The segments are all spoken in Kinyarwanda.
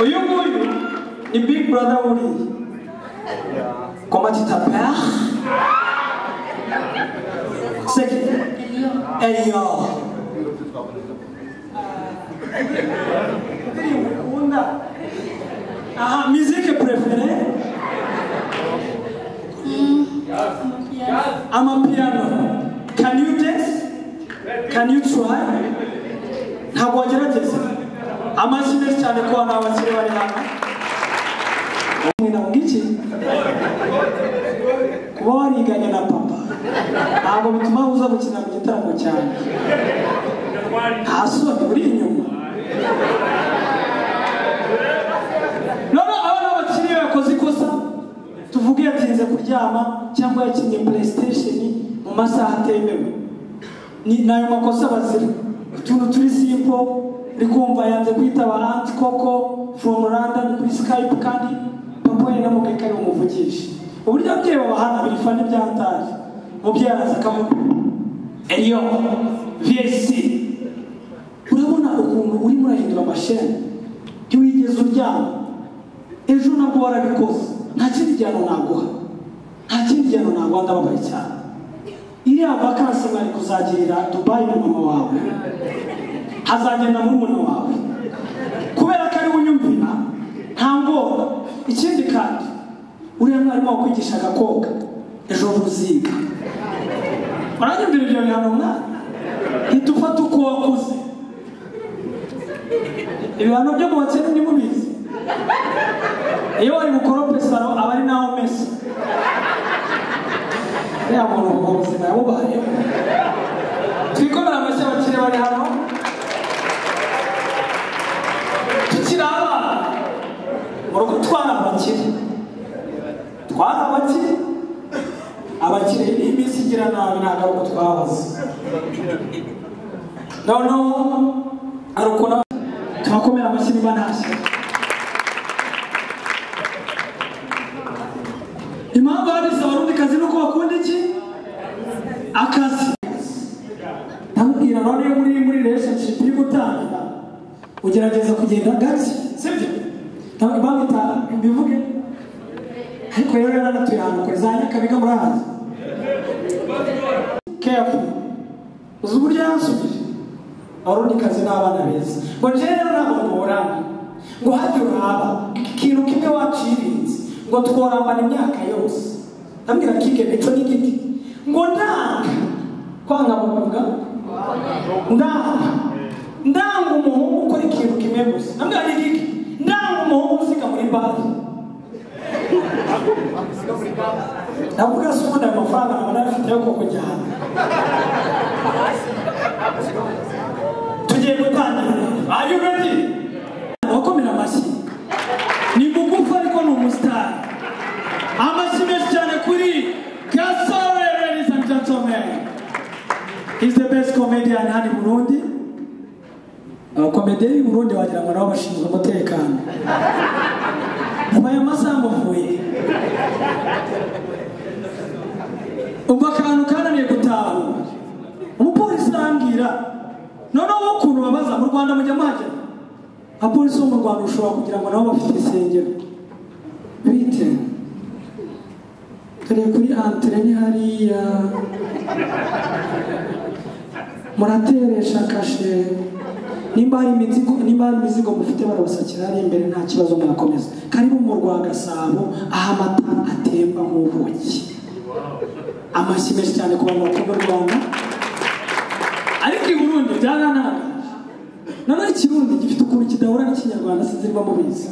Uyu nguyu ni Big Brother uri. Comment tu t'appelles? C'est qui? Elio. Ah, musique préférée? I'm a piano. Can you dance? Can you try? Ntabwo wagerageza. Amashyi menshi cyane ko hano abakire bari hano. Umwina ngiki? Kuba wariganye na papa ntabwo bituma uza gukina mu gitaramo cyane. Nta soni uri inyuma. None abana bakiri bakoze ikosa tuvuge yatinze kuryama cyangwa yakinnye PlayStation mu masaha atemewe. Ni nayo makosa bazira. Utuntu turi simple rikumva yanze kwitaba Aunt Coco from London kuri Skype kandi papa yari namubwiye ari umuvugisha. Uburyo abyeyi babahana bifana ibyataje. Mubyeyi araza akavuga Elio VSC urabona ukuntu uri murahindura amashene ntiwigeze uryama ejo nabwo warabikoze nta kindi gihano naguha ndababaye cyane. Iriya vakansi mwari kuzagirira Dubai na mama wawe hazagenda murumuna wawe kubera ko ari unyumvira nta ngora. Ikindi kandi uriya mwarimu wakwigishaga koga ejo muziga baranyumvira ibyo bihano mwana ntidufate uko wakuze. Ibihano byo mu bakene ni mubizi. Iyo wari bukorope saro aba ari naho mesa ya muntu mu buzima yabubayeho. Twikomera amashyi abakire bari hano tukiri abana mu rugo abakire iminsi igira nabi ntabwo ari uko twabaze. Noneho ari ukuntu twakomera amashyi niba ntashye. Impamvu habise abarundi kazi nuko bakunda iki? Akazi. Ndamubwira none muri relationship iri gutangira ugerageza kugenda gake sibyo? Bamita mbivuge ariko rero yaranatuye ahantu kuri za Nyakabiga murahazi. Careful. Uzi uburyo yansubije abarundi kazi n'abana beza ngo rero ntabwo muhorana ngo hajye uraba ikintu kimwe wacirinze ngo tworambana imyaka yose. Ndambwira kike mico n'igiti ngo ndanga kwanga muvuga ndanga umuhungu ukora ikintu kimwe gusa. Ndambwira n'igiti ndanga umuhungu usika muri bari. Ndavuga se ubundi amafaranga ntabwo nafite yo kukujyana. Tugiye gutangira. Are you ready? Wakomera amashyi. Ni mugufi ariko ni umusitari. Amashyi menshi cyane kuri GASORE, ladies and gentlemen. He's the best comedian hano i Burundi. Abakomediye b'i Burundi wagira ngo nabo bashinzwe umutekano. Ubaye amasaha muvuye. Umva akantu kananiye gutahura. Umupolisi arambwira noneho ukuntu babaza mu Rwanda mujya mwajya abapolisi bo mu Rwanda ushobora kugira ngo nabo bafite isengero bite turi kuri antene hariya murateresha kashe nimba hari imizigo mufite barabasakira ari imbere nta kibazo mwakomeza. Karibu mu Rwagasabo aho amata atemba nk'ubuki. Amashyi menshi cyane ku bantu bakunda u Rwanda. Ariko i Burundi byarananga none ikirundi gifite ukuntu kidahura n'ikinyarwanda sinzi niba mubizi.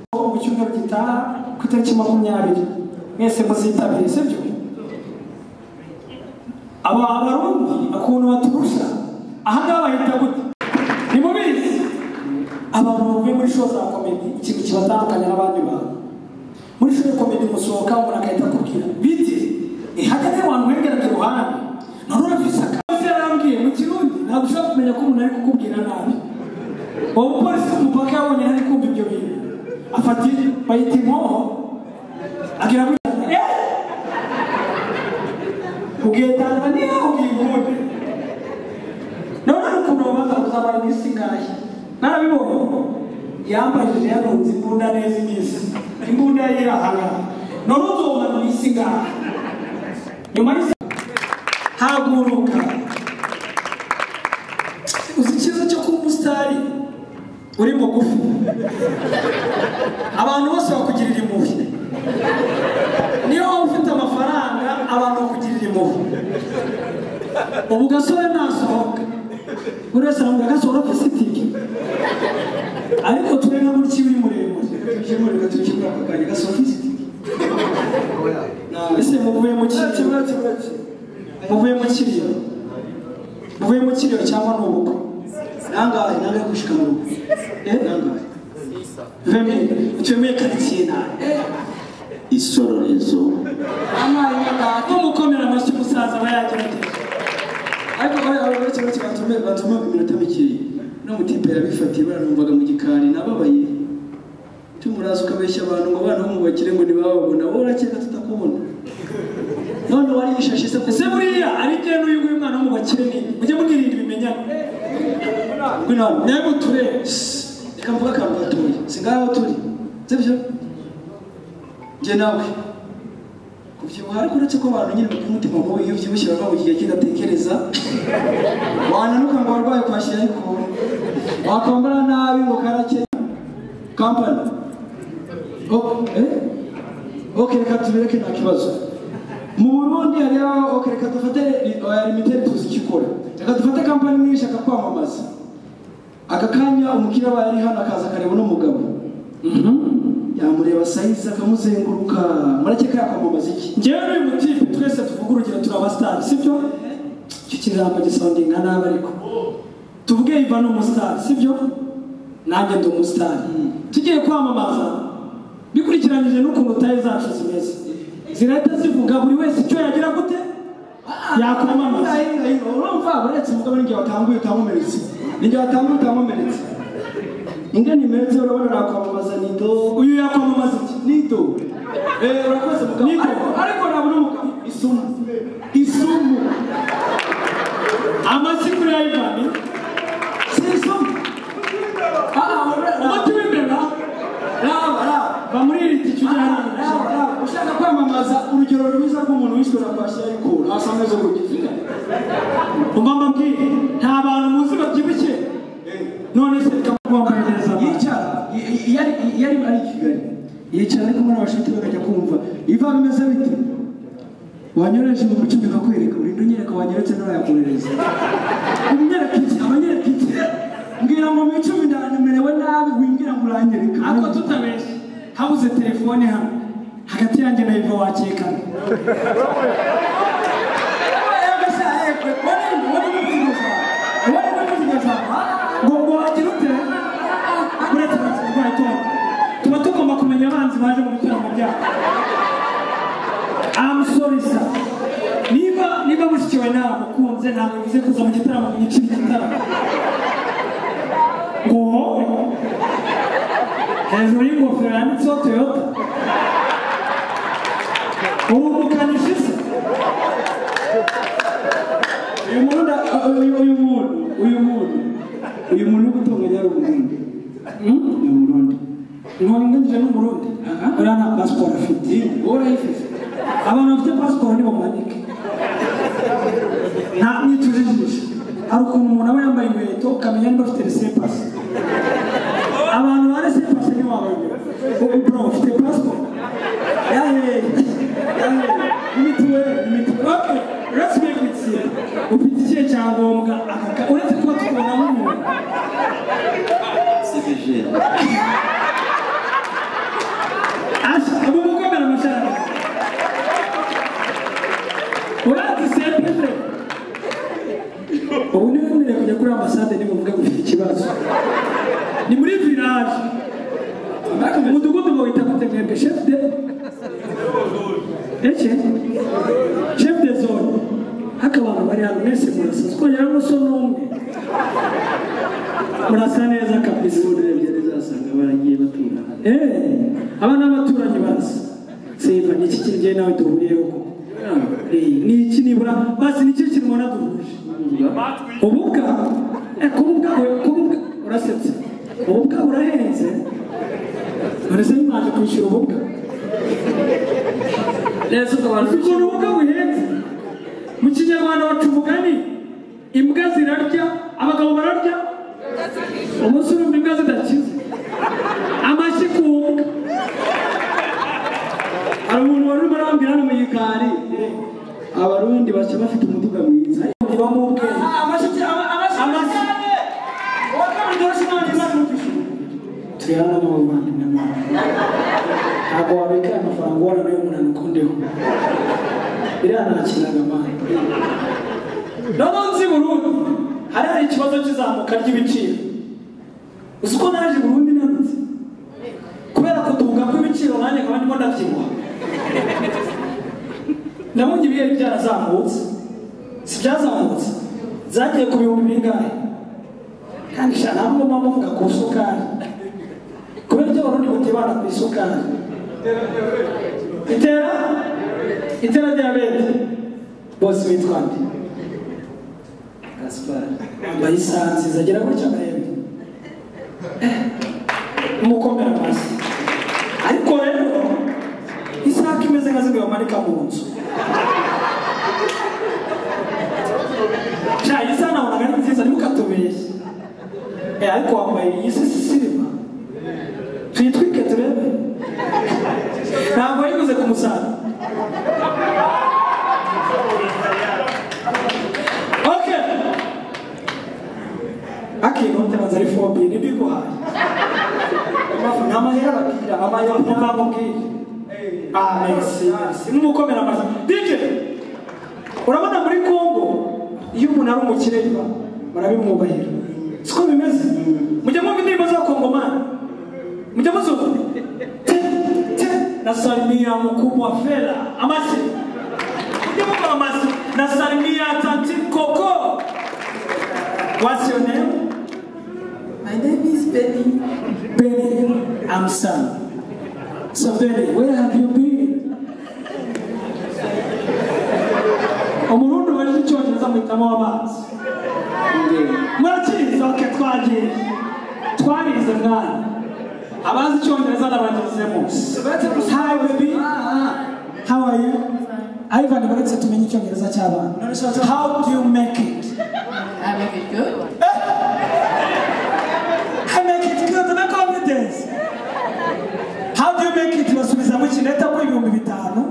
Mu cyumweru gitaha ku itariki 20 mwese muzitabire sibyo? Abarundi akuntu baturusha aha ngaha bahita gute ni mubizi. Abantu bavuye muri show za comedy ikintu kibatandukanya n'abandi bantu. Muri show ya comedy musohoka umuntu akahita akubwira bite ihagaze abantu wengera ku ruhande none urafise mu kirundi ntabwo ushobora kumenya ko umuntu ari kukubwira nabi. Uwo polisi umupaka yabonye ari kumva ibyo bintu afata bayita inkoho agira ngo ugiye Tanzania ugiye Burundi none ukuntu babaza kuzabara iminsi ngahe narabibonye yambaye yanunze imbunda neza imisi imbunda yirahanga none uzomana n'isiga nyuma y'isa haguruka uzi ikibazo cyo kuba umusitari uri mugufi abantu bose bakugirira impuhwe niyo waba ufite amafaranga abantu bakugirira impuhwe ubu gasore nasohoka buri wese aravuga gasore afite ariko turenga muri kibi muremure tukimura ako kanya gasore afite ese muvuye mu kiriyo muvuye mu kiriyo cyangwa ni ubukwe nangahe gushika mu rugo nangahe veme twemeye karitsiye nawe isororezo umukomera amashyi umusaza aba yagerageje ariko batuma iminota mikeya no mutipe yabifatiye baranumvaga mu gikari nababaye tumuraza ukabeshya abantu ngo bana bo mu bakire ngo ntibababona wowe urakeka tutakubona none wari yishashe se buriya ari igihe n'uyu nguyu mwana wo mu bakire ni mujye mwirinda ibimenyano nawe ture reka mvuga akantu gatoya si ngaho turi sibyo njye nawe kubyibuha ariko uretse ko abantu nyine bafite umutima mubi iyo ubyibushye bava mu gihe kidatekereza wananuka ngo warwaye kwashyira ariko wakwambara nabi ngo karake kampani reka tubireke nta kibazo mu Burundi hariho reka dufate limited tuzi icyo ikora reka dufate kampani imwe ishaka kwamamaza aka kanya umukiriya aba yari hano akaza akareba n'umugabo yamureba sayizi akamuzenguruka murakeka yakwamamaza iki njyewe n'uyu mutipe twese tuvuga urugero turi abasitari sibyo icyo kigambo gisondinga nabi ariko tuvuge iva n'umusitari sibyo nanjye ndi umusitari tugiye kwamamaza bikurikiranyije n'ukuntu taye zacu zimeze zirahita zivuga buri wese icyo yagira gute yakwamamaza urumva uretse umugabo n'ingihe watanguye utamumeretse ingani meze urabona nakwamamaza nido uyu yakwamamaza iki nido urakoze mugabo ariko nabona umugabo isumu amasi kuri ayivani si isumu umuti w'imbeba bamuri iri ticyo ushaka kwamamaza urugero rwiza rw'umuntu wishwe na kwashyira ariko asa neza kugizinga umva mbabwire nta bantu muzi babyibushye none se kamwambaye neza yicara yari ari Kigali yicara ariko muri abashiti bakajya kumva iva bimeze bite wanyoreje mu bice bikakwereka urinda unyereka wanyeretse n'ayakohereza unyereka iki abanyereka iki mbwira ngo mu icumi ndanemerewe nabi wingira ngo uranyereka ariko tutabeshye habuze telefone hano hagati yanjye na Iva wakekana ngo wagira ute uretse tuba tugomba kumenya abanzi baje mu bitaramo byabo I'm sorry sir niba mushikiwe nawe mukunze ntabwo bivuze kuza mu gitaramo mu gice cy'igitaramo ngo hejuru y'ingofero yanditseho Toyota ubu mukanishi se uyu muntu ugutunganya ari umurundi ni umurundi ntiwanganyije n'umurundi uriya nta pasiporo afite urayifite abantu bafite pasiporo nibo manike nta mwitujijisha hari ukuntu umuntu aba yambaye inkweto ukamenya niba afite resepasi abantu ba resepasi ni wabaye bro ufite pasiporo yahe imituweli okay let's make it simple ufite ikihe cyangombwa uretse kuba tukubona nk'umuntu CVG ubu mukomera amashanyarazi urati sepembre ubu niba mwere kujya kuri ambasade nimuvuga ngo ufite ikibazo ni muri village umudugudu bawita gute mwebwe chef de zone haka abantu bari hano mwese murasa twongera ngo so n'umwe murasa neza kabisa urebye neza asanga baragiye batura abana b'abaturanyi barasa Siva ni iki kintu nawe duhuriyeho ko ni iki nibura basi ni iki kintu mwana duhuje ububwa kububwa urasetse ububwa burahenze uretse nimwaje kwishyura ububwa neza ukabanza ukuntu ububwa buhenze mu kinyarwanda baca umugani imbwa zirarya abagabo bararya umunsi urumva imbwa zidakize amashyi ku mbwa hari umuntu wari urimo arambwira hano mu gikari abarundi baca bafite umuduga mwiza bamubwe amashyi tuyana n'abavandimwe ntabwo wabika amafaranga ubona nayo umuntu ukundeho biriya ntakinaga amahane noneho nzi Burundi hari ikibazo cy'izamuka ry'ibiciro uzi ko naje Burundi nanutse kubera kuduga kw'ibiciro nanjye nkaba ndimo ndabyibuha nabonye ibiyeri byarazamutse si byazamutse zagiye ku bihumbi bingahe kandi sha ntabwo mama muvuga ku sukari kubera ibyo Abarundi batibana ku isukari itera diyabete bose witwa nde Gaspar ambaye isaha nziza agera kuri cyamahembe umukomera amashyi ariko rero isaha imeze nka zimwe bamanika mu nzu cya isaha nabonaga ari nziza ntimukatubeshye ariko wambaye iyi silva tuyitwike turebe ntabwo yiguze ku musaza okay akinote bazari fobi ni biguhaye n'amahera bakira amayoni n'amabwire merci n'umukomera amazi DJ urabona muri Kongo iyo umuntu ari umukire barabimwubahira siko bimeze mujya mu indirimbo za Kongomani mujya muzuka nasalimia mkubwa fela amasi mujya mukora amasi nasalimia tanti koko. What's your name? My name is Benny. Benny, I'm Sam. So Benny, where have you been? Umurundi wari cyongereza mwitamo abazi. Murakizi okay twarize mwana. Abazi cyongereza nabagezemo. Hi baby. How are you? Ivan baretse tumenye icyongereza cy'abana. How do you make it? I make it good. I make it good, na confidence. How do you make it? Basubiza mu kineta ko 5,000.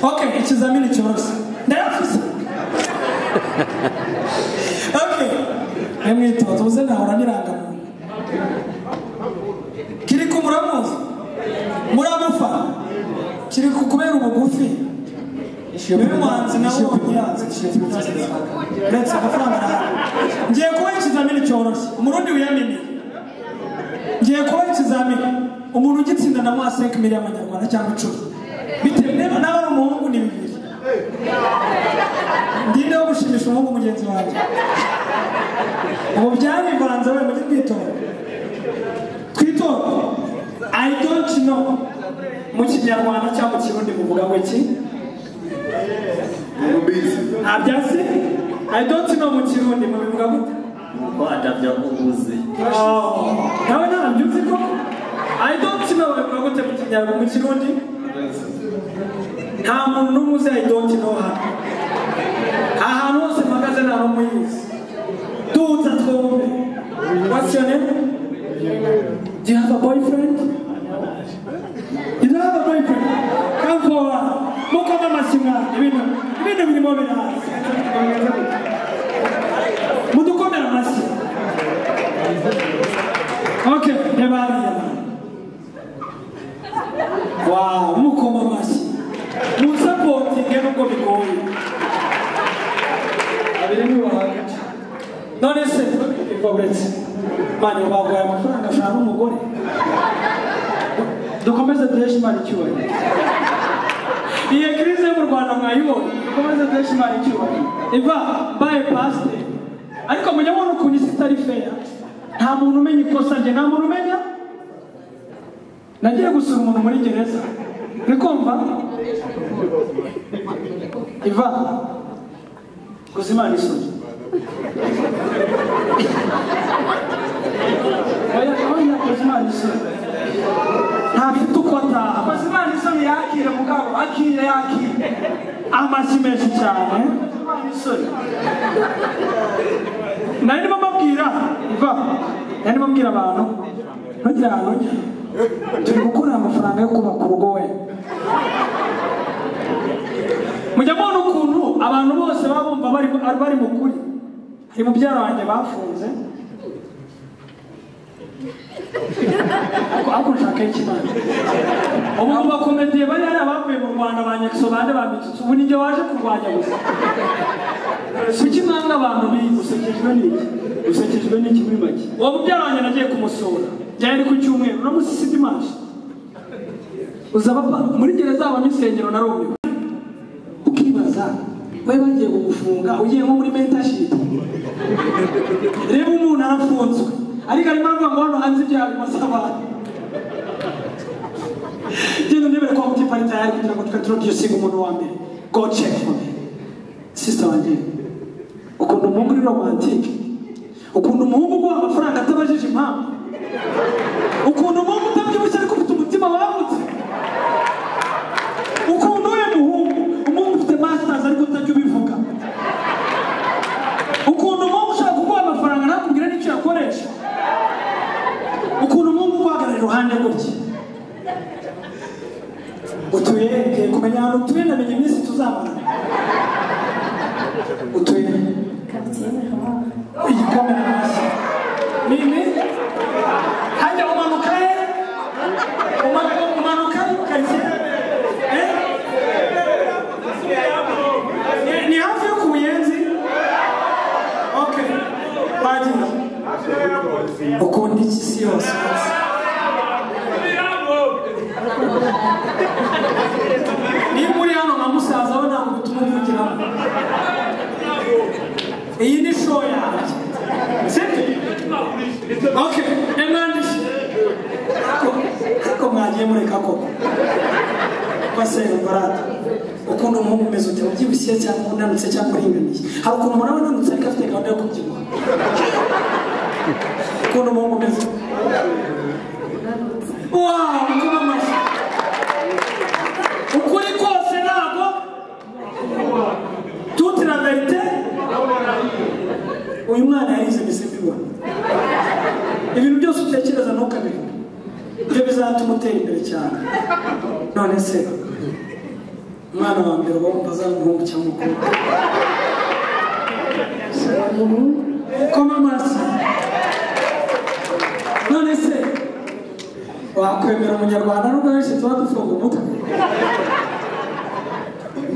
Okay, ikizamini cyose. Ndayafise. Okay. Emwe tuze nahora niranga. Kiri ku muramuzi. Muramufa. Kiri ku kubera umugufi. Niwe muhanzi nawe ubuyanze. Let's amafaranga. Ngiye kuba ikizamini cyoroshye. Umurundi wiyamini. Ngiye kuba ikizamini. Umuntu ugitsinda na mwa 5 miliyoni y'amanyarwanda cyangwa 10. Bitewe n'abari umuhungu ni 2. Ndinde wo gushimisha umuhungu mugenzi wanjye. Ubu byarivanze we muri kwitora. Kwitora. I don't know. Mu kinyarwanda cyangwa mu kirundi muvuga ngo iki? Abyase? I don't know mu kirundi mubivuga gute? Ko atabya ubuzi. Nawe narabyuzi ko? I don't know mubivuga gute mu kinyarwanda mu kirundi? Nta muntu n'umuzi I don't know hano. Ahantu hose mpagaze nta n'umuyizi. Tuza twumve. What's your name? Do you have a boyfriend? You don't have a boyfriend? Come forward. Mukoma mashimwa. Ibintu birimo biraza. Mudukomera mashi. Okay, nebariya. Wow, mukoma mashi. Musupporting nubwo bigoye. Abirimo bahagaze. None se ivobretse. Mani bagwaye amafaranga ashaka umugore. Dukomeze duheshimana icyubahiro. Iyi krize mu Rwanda mwayibonye. Dukomeze duheshimana icyubahiro. Iva baye pastor. Ariko munyabona ukuntu isi itari fair. Nta muntu umenya ikosa rye, nta muntu umenya. Nagiye gusura umuntu muri gereza. Nikumva? Iva. Kuzimana isoni. oya kozimana isoni ntafite uko ataha kozimana isoni yakire mugabo yakire amashyi menshi cyane nari ndimo mbabwira nari mbabwira abantu ntugira ahantu turi gukorera amafaranga yo kubaka urugo we mujya mubona ukuntu abantu bose baba bumva bari mu kuri hari mubyara wanjye bafunze ako nshaka ikimana ubu mu bakomediye bari hari abavuye mu Rwanda ba NYAXO bande bambitse ubu nijye waje kurwanya gusa kuki mwanga abantu usekejwe n'iki muri make uwo mubyara wanjye nagiye kumusura byari ku cyumweru namusisi dimanche uzaba muri gereza habamo insengero na Romeo ukibaza we bagiye kugufunga ugiye nko muri mentorship reba umuntu arafunzwe ariko ari mpamvu ngo hano hanze ibyaha bimasabana genda ndebere kwa muti parita yari kugira ngo tukaintroduce umuntu wa mbere go check for me sister wanjye ukuntu umuhungu uri romantic ukuntu umuhungu uguha amafaranga atabajije impamvu ukuntu umuhungu utabyibushye ariko ufite umutima wagutse ukuntu uyu umuhungu ufite masters ariko utajya ubivuga ukuntu umuhungu ushaka kuguha amafaranga ntakubwire n'icyo yakoresha ukuntu umuhungu uguhagarara iruhande gutya utuye kumenya ahantu utuye namenye iminsi tuzamara utuye iyi kamera hasi nini hajya umanuka he umanuka karitsiye ni hafi yo ku Buyenzi okay bagiye ukunda iki si yose niba uri hano nka musaza we ntabwo bituma umuvugiramo iyi ni show yanjye okay emwandishe ariko mwagiye mureka koko baseye barata ukuntu umuhungu umeze ute ubyibushye cyangwa unanutse cyangwa uringaniye hari ukuntu umuntu aba ananutse ariko afite gahunda yo kubyibuha ukuntu umuhungu umeze wow ukuma amashyi ukuri kose ntabwo toute la vérité uyu mwana yarize mbese mbibona ibintu byose utekereza ntukabibona ibyo bizatuma utera imbere cyane none se umwana wa mbere uba wumva azaba cyangwa umukobwa koma amashyi none se wakwemera umunyarwanda nubwo benshi tuba dufunga umutwe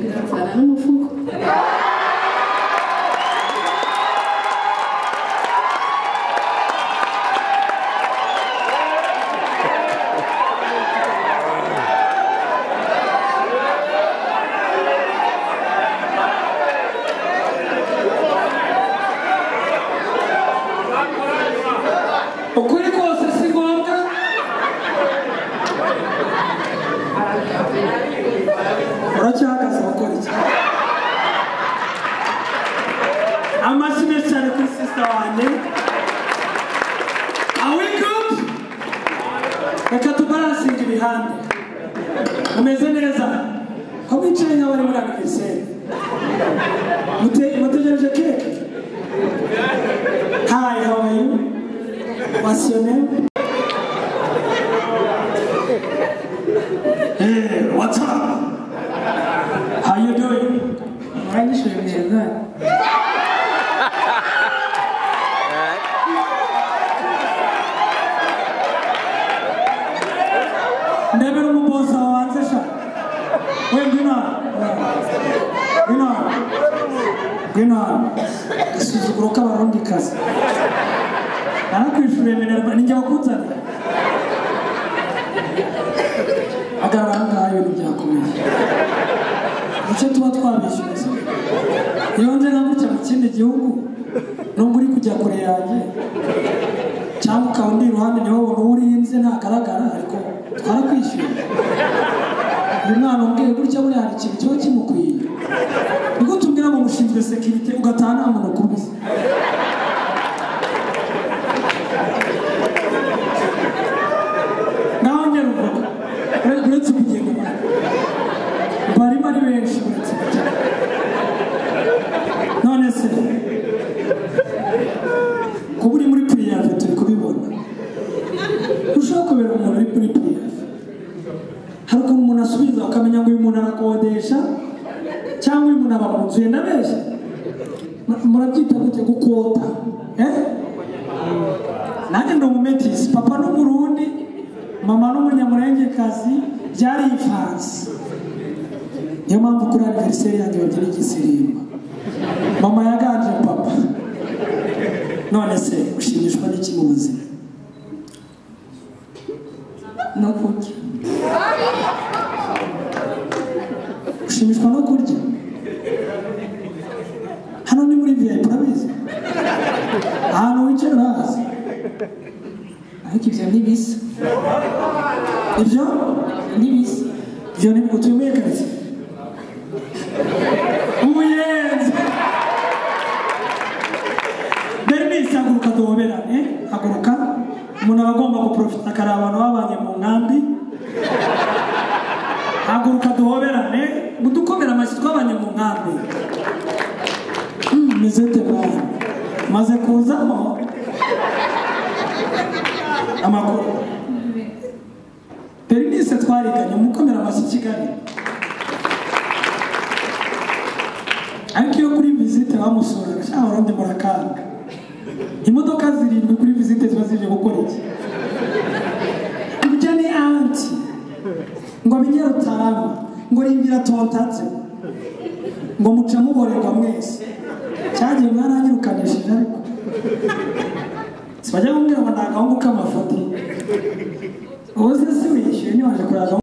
birapfana n'umufuko ukuri kose si ngombwa uracyahagaze gukora iki amashyi menshi cyane kuri sister wanjye are we good reka tubaransinga ibihande mumeze neza ko bicaye nk'abari muri anniversaire mutegereje keke hi how are you what's your name hey what's up how you doing urangishije neza ndebera umubosa wanze sha we ngwino gasuzuguro k'abarundi kazi narakwishyuriye minerva ninjye wakuzanira agaragara ngaha ibintu byakomeye icyo tuba twabishyuza iyo nze nkagutya mu kindi gihugu nubwo uri kujya kure yanjye cyangwa ukaba undi iruhande niho ubona uwo urinze ntagaragara ariko twarakwishyuye uyu mwana umbwiye gutya buriya hari ikintu kiba kimukwiye niko tubwira ngo mushinzwe sekirite ugataha nta muntu ukubiza ushobora kubera umuntu uri kuri PF hari ukuntu umuntu asubiza ukamenya ngo uyu muntu arakodesha cyangwa uyu muntu aba mu nzu yenda benshi murabyita gute gukota nanjye ndi umumetisi papa n'umurundi mama n'umunyamurengekazi byari ivansi niyo mpamvu kuri aniveriseri yanjye bagira igisirimba mama yaganje papa none se ushimishwa n'iki mu buzima no kurya ushimishwa no kurya hano ni muri VIP urabizi ahantu wicaye urahazi ariko ibyo ntibisa ibyo ntibisa ibyo ni utuye karitsiye umuyenzi Bernice haguruka duhoberane haguruka umuntu aba agomba guprofita akareba abantu babanye mu nkambi haguruka duhoberane mudukomera amashyi twabanye mu nkambi mezete bwana maze kuzamo amakuru Bernice twariganye mukomera amashyi Kigali ariko iyo kuri visite bamusuraga cyangwa abarundi murakanga imodoka zirindwi kuri visite ziba zije gukora iki ibyo ni anti ngo binyere utarama ngo rimbira tontatse ngo muca muborerwa mwese cyagiye mwaranyirukanishije ariko sibajya kumbwira ngo ndagahungu k'amafoto ubu se si wishyuye ntiwaje kuraza